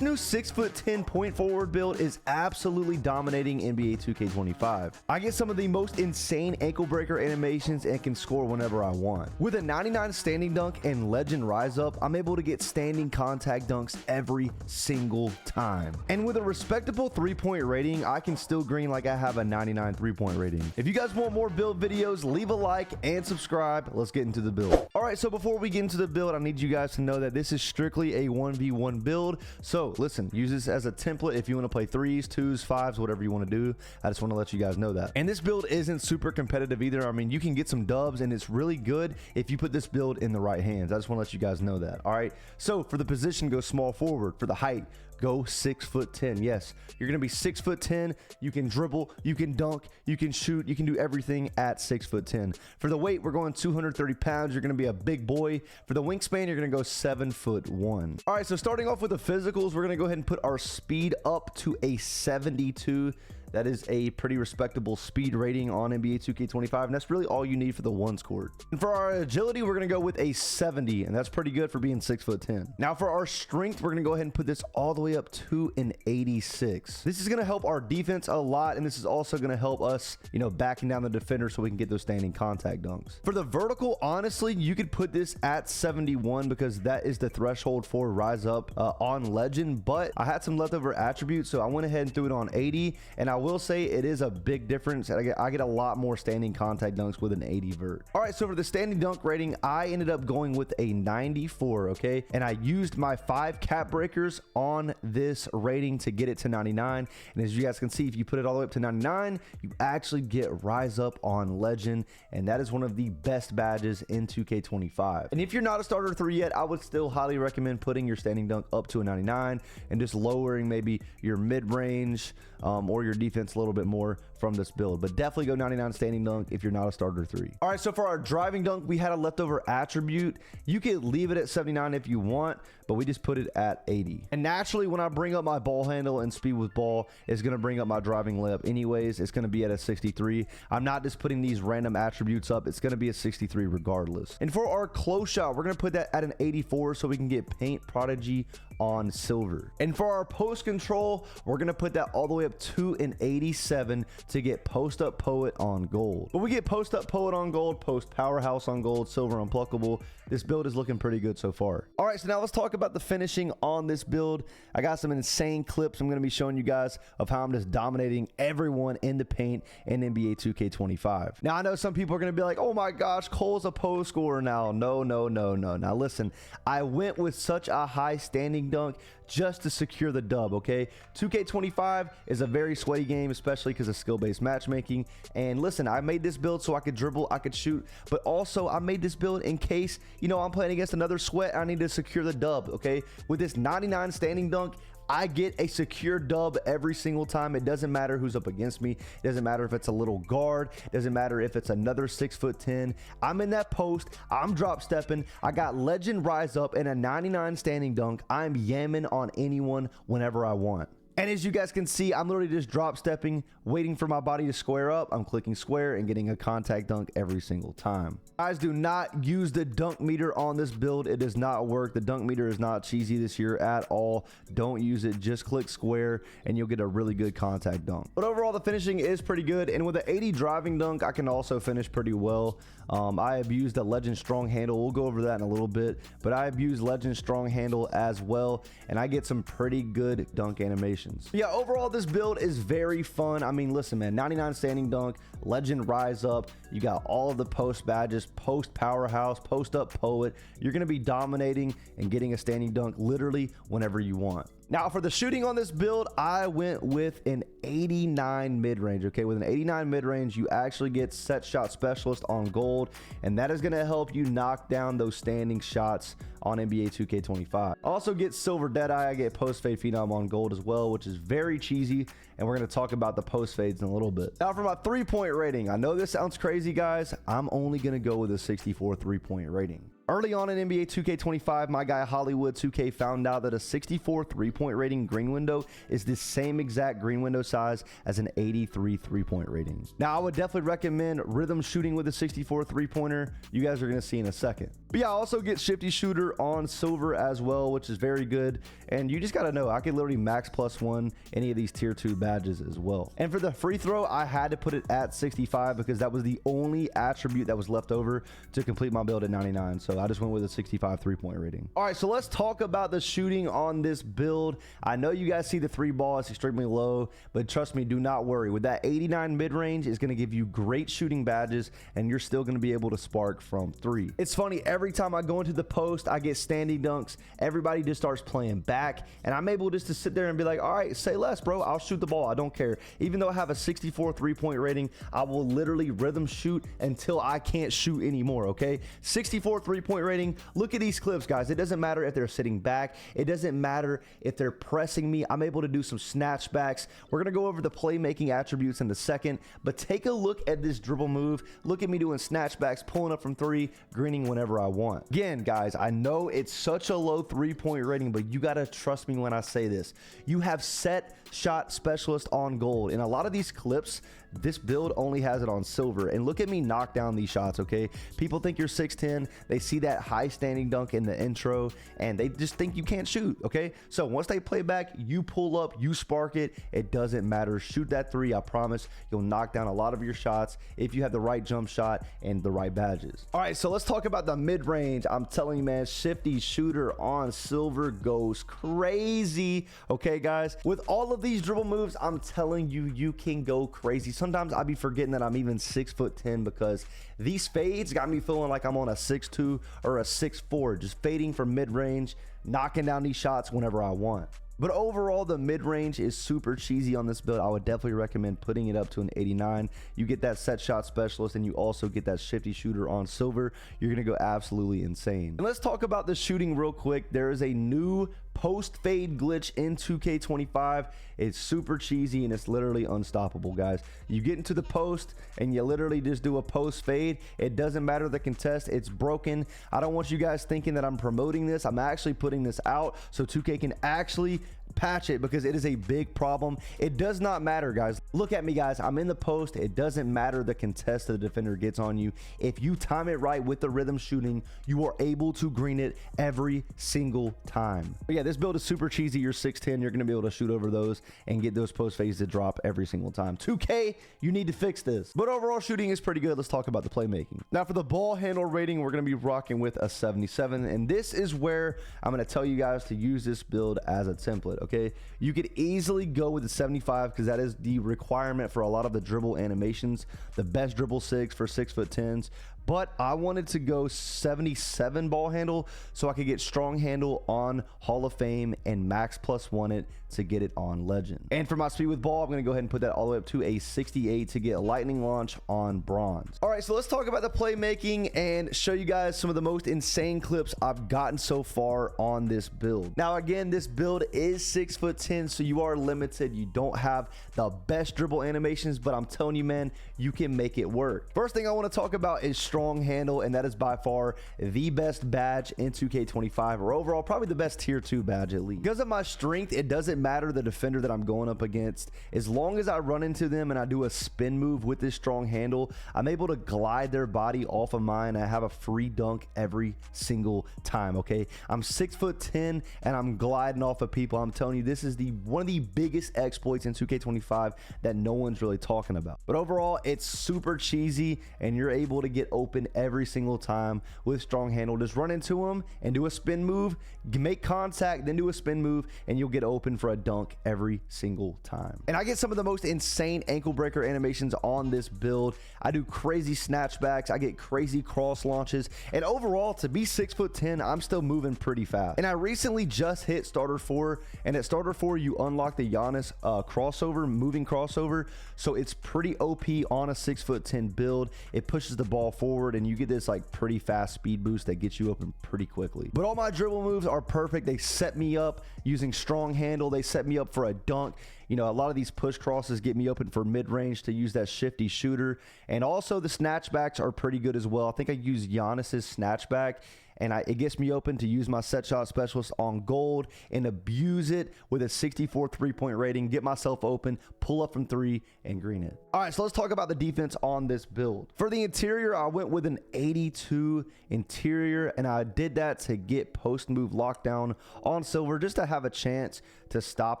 This new 6'10" point forward build is absolutely dominating NBA 2K25. I get some of the most insane ankle breaker animations and can score whenever I want. With a 99 standing dunk and legend rise up, I'm able to get standing contact dunks every single time. And with a respectable 3-point rating, I can still green like I have a 99 3-point rating. If you guys want more build videos, leave a like and subscribe. Let's get into the build. All right, so before we get into the build, I need you guys to know that this is strictly a 1v1 build. So listen, use this as a template if you want to play 3s, 2s, 5s, whatever you want to do. I just want to let you guys know that. And this build isn't super competitive either. I mean, you can get some dubs and it's really good if you put this build in the right hands. I just want to let you guys know that. All right, so for the position, go small forward. For the height, go 6'10". Yes, you're gonna be 6'10". You can dribble, you can dunk, you can shoot, you can do everything at 6'10". For the weight, we're going 230 pounds. You're gonna be a big boy. For the wingspan, you're gonna go 7'1". All right, so starting off with the physicals, we're gonna go ahead and put our speed up to a 72. That is a pretty respectable speed rating on NBA 2K25, and that's really all you need for the ones court. And for our agility, we're gonna go with a 70, and that's pretty good for being 6'10". Now for our strength, we're gonna go ahead and put this all the way up to an 86. This is gonna help our defense a lot, and this is also gonna help us, backing down the defender so we can get those standing contact dunks. For the vertical, honestly, you could put this at 71 because that is the threshold for rise up on legend, but I had some leftover attributes, so I went ahead and threw it on 80, and I will say it is a big difference. I get a lot more standing contact dunks with an 80 vert. All right, so for the standing dunk rating, I ended up going with a 94, okay? And I used my 5 cap breakers on this rating to get it to 99. And as you guys can see, if you put it all the way up to 99, you actually get rise up on legend, and that is one of the best badges in 2K25. And if you're not a starter 3 yet, I would still highly recommend putting your standing dunk up to a 99 and just lowering maybe your mid-range or your defense a little bit more from this build, but definitely go 99 standing dunk if you're not a starter 3. All right, so for our driving dunk, we had a leftover attribute. You could leave it at 79 if you want, but we just put it at 80. And naturally, when I bring up my ball handle and speed with ball, it's going to bring up my driving layup anyways. It's going to be at a 63. I'm not just putting these random attributes up. It's going to be a 63 regardless. And for our close shot, we're going to put that at an 84 so we can get paint prodigy on silver. And for our post control, we're going to put that all the way up to an 87 to get post up poet on gold. But we get post up poet on gold, post powerhouse on gold, silver unpluckable. This build is looking pretty good so far. All right, so now let's talk about the finishing on this build. I got some insane clips I'm going to be showing you guys of how I'm just dominating everyone in the paint in NBA 2K25. Now I know some people are going to be like, oh my gosh, Cole's a post scorer now. No. Now listen, I went with such a high standing dunk just to secure the dub, okay? 2K25 is a very sweaty game, especially because of skill-based matchmaking. And listen, I made this build so I could dribble, I could shoot, but also I made this build in case, I'm playing against another sweat, I need to secure the dub, okay? With this 99 standing dunk, I get a secure dub every single time. It doesn't matter who's up against me. It doesn't matter if it's a little guard. It doesn't matter if it's another 6'10". I'm in that post. I'm drop stepping. I got legend rise up and a 99 standing dunk. I'm yamming on anyone whenever I want. And as you guys can see, I'm literally just drop stepping, waiting for my body to square up. I'm clicking square and getting a contact dunk every single time. Guys, do not use the dunk meter on this build. It does not work. The dunk meter is not cheesy this year at all. Don't use it. Just click square and you'll get a really good contact dunk. But overall, the finishing is pretty good. And with the 80 driving dunk, I can also finish pretty well. I have used a legend strong handle. We'll go over that in a little bit, but I have used legend strong handle as well, and I get some pretty good dunk animations. Yeah, overall, this build is very fun. I mean, listen, man, 99 standing dunk, legend rise up. You got all of the post badges, post powerhouse, post up poet. You're going to be dominating and getting a standing dunk literally whenever you want. Now for the shooting on this build, I went with an 89 mid-range. Okay, with an 89 mid-range, you actually get set shot specialist on gold, and that is going to help you knock down those standing shots on NBA 2K25. Also get silver deadeye. I get post fade phenom on gold as well, which is very cheesy, and we're going to talk about the post fades in a little bit. Now for my 3-point rating, I know this sounds crazy, guys. I'm only going to go with a 64 3-point rating. Early on in NBA 2K25, my guy Hollywood 2K found out that a 64 3-point rating green window is the same exact green window size as an 83 3-point rating. Now, I would definitely recommend rhythm shooting with a 64 3-pointer. You guys are going to see in a second. But yeah, I also get shifty shooter on silver as well, which is very good. And you just got to know, I could literally max +1 any of these tier 2 badges as well. And for the free throw, I had to put it at 65 because that was the only attribute that was left over to complete my build at 99. So I just went with a 65 3-point rating. All right, so let's talk about the shooting on this build. I know you guys see the 3 ball, it's extremely low, but trust me, do not worry. With that 89 mid-range, is going to give you great shooting badges, and you're still going to be able to spark from 3. It's funny, every time I go into the post, I get standing dunks. Everybody just starts playing back, and I'm able just to sit there and be like, all right, say less, bro. I'll shoot the ball. I don't care. Even though I have a 64 3-point rating, I will literally rhythm shoot until I can't shoot anymore, okay? 64 3-point rating. Look at these clips, guys. It doesn't matter if they're sitting back. It doesn't matter if they're pressing me. I'm able to do some snatchbacks. We're going to go over the playmaking attributes in a second, but take a look at this dribble move. Look at me doing snatchbacks, pulling up from 3, greening whenever I want. Again, guys, I know it's such a low 3-point rating, but you got to trust me when I say this. You have set shot specialist on gold. In a lot of these clips, this build only has it on silver. And look at me knock down these shots, okay? People think you're 6'10", they see that high standing dunk in the intro, and they just think you can't shoot, okay? So once they play back, you pull up, you spark it, it doesn't matter. Shoot that 3, I promise you'll knock down a lot of your shots if you have the right jump shot and the right badges. All right, so let's talk about the mid-range. I'm telling you, man, shifty shooter on silver goes crazy, okay, guys? With all of these dribble moves, I'm telling you, you can go crazy. Sometimes I be forgetting that I'm even 6'10" because these fades got me feeling like I'm on a 6'2" or a 6'4", just fading from mid-range, knocking down these shots whenever I want. But overall, the mid-range is super cheesy on this build. I would definitely recommend putting it up to an 89. You get that set shot specialist, and you also get that shifty shooter on silver. You're going to go absolutely insane. And let's talk about the shooting real quick. There is a new post fade glitch in 2K25. It's super cheesy, and it's literally unstoppable, guys. You get into the post, and you literally just do a post fade. It doesn't matter the contest. It's broken. I don't want you guys thinking that I'm promoting this. I'm actually putting this out so 2K can actually patch it because it is a big problem. It does not matter, guys. Look at me, guys. I'm in the post. It doesn't matter the contest the defender gets on you. If you time it right with the rhythm shooting, you are able to green it every single time. But yeah, this build is super cheesy. You're 6'10", you're gonna be able to shoot over those and get those post fades to drop every single time. 2K, you need to fix this. But overall, shooting is pretty good. Let's talk about the playmaking. Now, for the ball handle rating, we're gonna be rocking with a 77, and this is where I'm gonna tell you guys to use this build as a template. Okay, you could easily go with the 75 because that is the requirement for a lot of the dribble animations, the best dribble 6 for 6'10s. But I wanted to go 77 ball handle so I could get strong handle on Hall of Fame and max +1 it to get it on legend. And for my speed with ball, I'm going to go ahead and put that all the way up to a 68 to get lightning launch on bronze. All right, so let's talk about the playmaking and show you guys some of the most insane clips I've gotten so far on this build. Now, again, this build is 6'10", so you are limited. You don't have the best dribble animations, but I'm telling you, man, you can make it work. First thing I want to talk about is strong handle, and that is by far the best badge in 2K25, or overall probably the best tier 2 badge at least. Because of my strength, it doesn't matter the defender that I'm going up against. As long as I run into them and I do a spin move with this strong handle, I'm able to glide their body off of mine. I have a free dunk every single time. Okay, I'm 6'10" and I'm gliding off of people. I'm telling you, this is one of the biggest exploits in 2K25 that no one's really talking about. But overall, it's super cheesy, and you're able to get open every single time with strong handle. Just run into them and do a spin move, make contact, then do a spin move, and you'll get open for a dunk every single time. And I get some of the most insane ankle breaker animations on this build. I do crazy snatchbacks, I get crazy cross launches, and overall, to be 6'10", I'm still moving pretty fast. And I recently just hit starter 4, and at starter 4 you unlock the Giannis crossover, moving crossover, so it's pretty OP on a 6'10" build. It pushes the ball forward, and you get this like pretty fast speed boost that gets you open pretty quickly. But all my dribble moves are perfect. They set me up using strong handle. They set me up for a dunk. You know, a lot of these push crosses get me open for mid-range to use that shifty shooter. And also the snatchbacks are pretty good as well. I think I use Giannis's snatchback, and it gets me open to use my set shot specialist on gold and abuse it with a 64 3-point rating, get myself open, pull up from 3, and green it. All right, so let's talk about the defense on this build. For the interior, I went with an 82 interior, and I did that to get post move lockdown on silver, just to have a chance to stop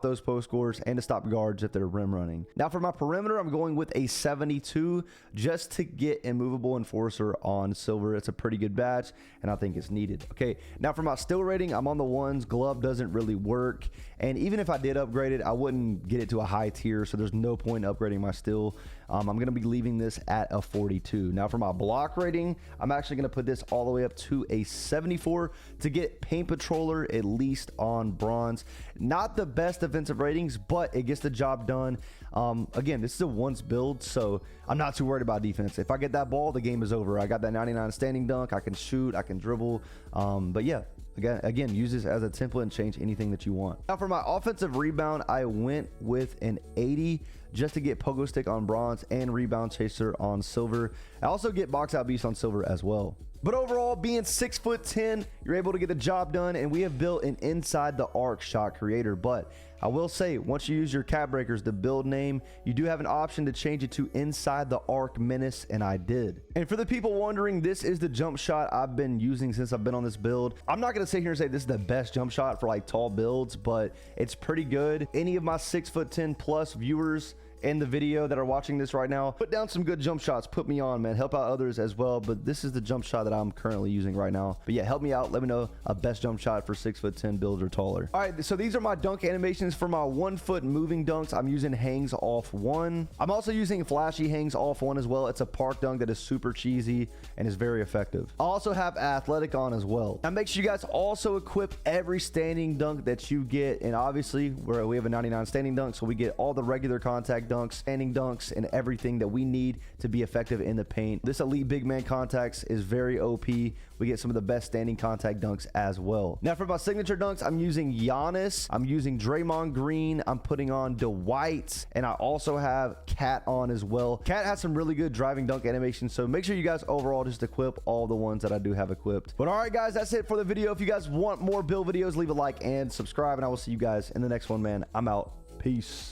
those post scores and to stop guards if they're rim running. Now for my perimeter, I'm going with a 72 just to get immovable enforcer on silver. It's a pretty good badge, and I think it's needed. Okay, now for my still rating, I'm on the ones. Glove doesn't really work, and even if I did upgrade it, I wouldn't get it to a high tier, so there's no point in upgrading my still. I'm going to be leaving this at a 42. Now for my block rating, I'm actually going to put this all the way up to a 74 to get paint patroller at least on bronze. Not the best defensive ratings, but it gets the job done. Again, this is a once build, so I'm not too worried about defense. If I get that ball, the game is over. I got that 99 standing dunk. I can shoot, I can dribble. But yeah, again, use this as a template and change anything that you want. Now for my offensive rebound, I went with an 80 just to get pogo stick on bronze and rebound chaser on silver. I also get box out beast on silver as well. But overall, being 6'10", you're able to get the job done, and we have built an inside the arc shot creator. But I will say, once you use your cap breakers, the build name, you do have an option to change it to inside the arc menace, and I did. And for the people wondering, this is the jump shot I've been using since I've been on this build. I'm not going to sit here and say this is the best jump shot for like tall builds, but it's pretty good. Any of my 6'10" plus viewers in the video that are watching this right now, put down some good jump shots, put me on, man, help out others as well. But this is the jump shot that I'm currently using right now. But yeah, help me out, let me know a best jump shot for 6'10" builds or taller. All right, so these are my dunk animations for my 1 foot moving dunks. I'm using hangs off 1. I'm also using flashy hangs off 1 as well. It's a park dunk that is super cheesy and is very effective. I also have athletic on as well. Now make sure you guys also equip every standing dunk that you get, and obviously we have a 99 standing dunk, so we get all the regular contact dunks, standing dunks, and everything that we need to be effective in the paint. This elite big man contacts is very OP. We get some of the best standing contact dunks as well. Now for my signature dunks, I'm using Giannis, I'm using Draymond Green, I'm putting on Dwight, and I also have Cat on as well. Cat has some really good driving dunk animations, so make sure you guys overall just equip all the ones that I do have equipped. But all right guys, that's it for the video. If you guys want more build videos, leave a like and subscribe, and I will see you guys in the next one, man. I'm out. Peace.